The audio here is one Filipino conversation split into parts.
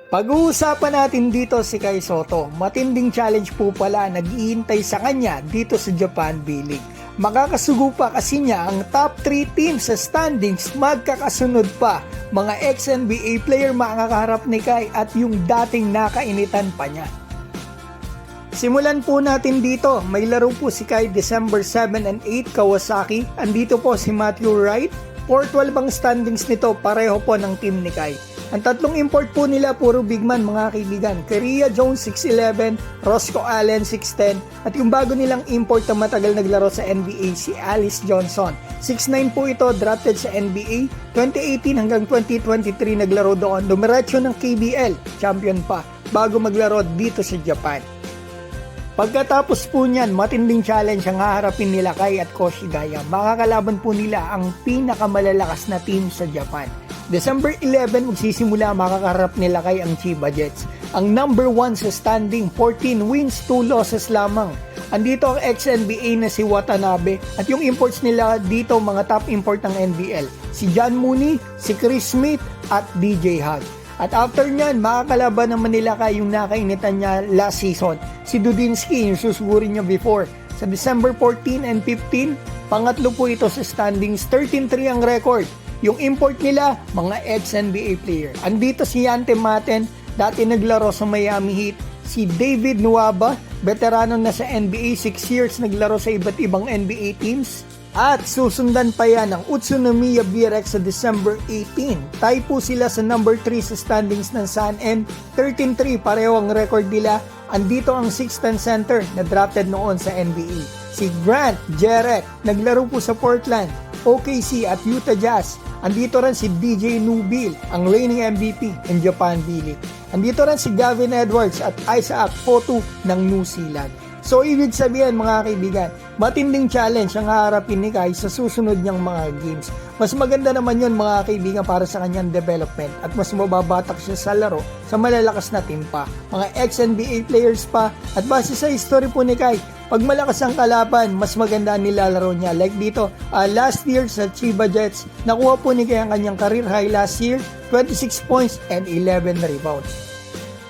Pag-uusapan natin dito si Kai Sotto. Matinding challenge po pala nag-iintay sa kanya dito sa Japan B-League. Makakasugo pa kasi niya ang top 3 teams sa standings magkakasunod pa. Mga ex-NBA player makakaharap ni Kai at yung dating nakainitan pa niya. Simulan po natin dito. May laro po si Kai December 7 and 8 Kawasaki. Andito po si Matthew Wright. 4-12 ang standings nito, pareho po ng team ni Kai. Ang tatlong import po nila puro big man mga kaibigan. Kyria Jones 6'11", Roscoe Allen 6'10", at yung bago nilang import na matagal naglaro sa NBA si Alice Johnson. 6'9 po ito, drafted sa NBA. 2018 hanggang 2023 naglaro doon. Dumiretso ng KBL, champion pa, bago maglaro dito sa Japan. Pagkatapos po niyan, matinding challenge ang haharapin nila Kai at Koshigaya. Makakalaban po nila ang pinakamalalakas na team sa Japan. December 11, magsisimula makakaharap nila Kai ang Chiba Jets. Ang number 1 sa standing, 14 wins, 2 losses lamang. Andito ang ex-NBA na si Watanabe at yung imports nila dito mga top import ng NBL. Si John Mooney, si Chris Smith at DJ Hug. At after nyan, makakalaban naman nila Kai yung nakainitan niya last season. Si Dudinsky, yung susugurin niya before. Sa December 14 and 15, pangatlo po ito sa standings, 13-3 ang record. Yung import nila, mga ex-NBA player. Andito si Yante Maten, dati naglaro sa Miami Heat. Si David Nwaba, veterano na sa NBA, 6 years naglaro sa iba't ibang NBA teams. At susundan pa yan ng Utsunomiya Virex sa December 18. Tie po sila sa number 3 sa standings ng Sun N. 13-3 pareho ang record nila. Andito ang 6'10" center na drafted noon sa NBA. Si Grant Jarrett, naglaro po sa Portland, OKC at Utah Jazz. Andito rin si DJ Nubil, ang reigning MVP in Japan B-League. Andito rin si Gavin Edwards at Isaac Fotu ng New Zealand. So ibig sabihin mga kaibigan, matinding challenge ang haharapin ni Kai sa susunod niyang mga games. Mas maganda naman yun mga kaibigan para sa kanyang development at mas mababatak siya sa laro sa malalakas na team pa. Mga ex-NBA players pa at base sa history po ni Kai, pag malakas ang kalaban, mas maganda ang nilalaro niya. Like dito, last year sa Chiba Jets, nakuha po ni Kai ang kanyang career high last year, 26 points and 11 rebounds.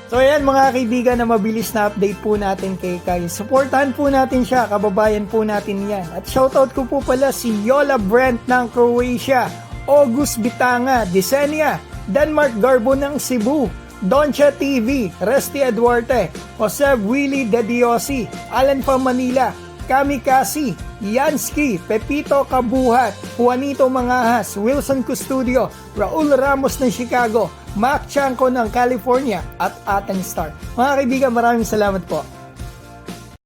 So ayan mga kaibigan na mabilis na update po natin kay Kai. Supportahan po natin siya, kababayan po natin yan. At shoutout ko po pala si Yola Brent ng Croatia, August Bitanga, Desenia, Denmark Garbo ng Cebu, Doncha TV, Resty Eduarte, Jose Willie Dediosi, Alan pa Manila, Kamikasi, Yansky, Pepito Kabuhat, Juanito Mangahas, Wilson Custodio, Raul Ramos ng Chicago, Mac Chanco ng California at Aten Star. Mga kaibigan, maraming salamat po.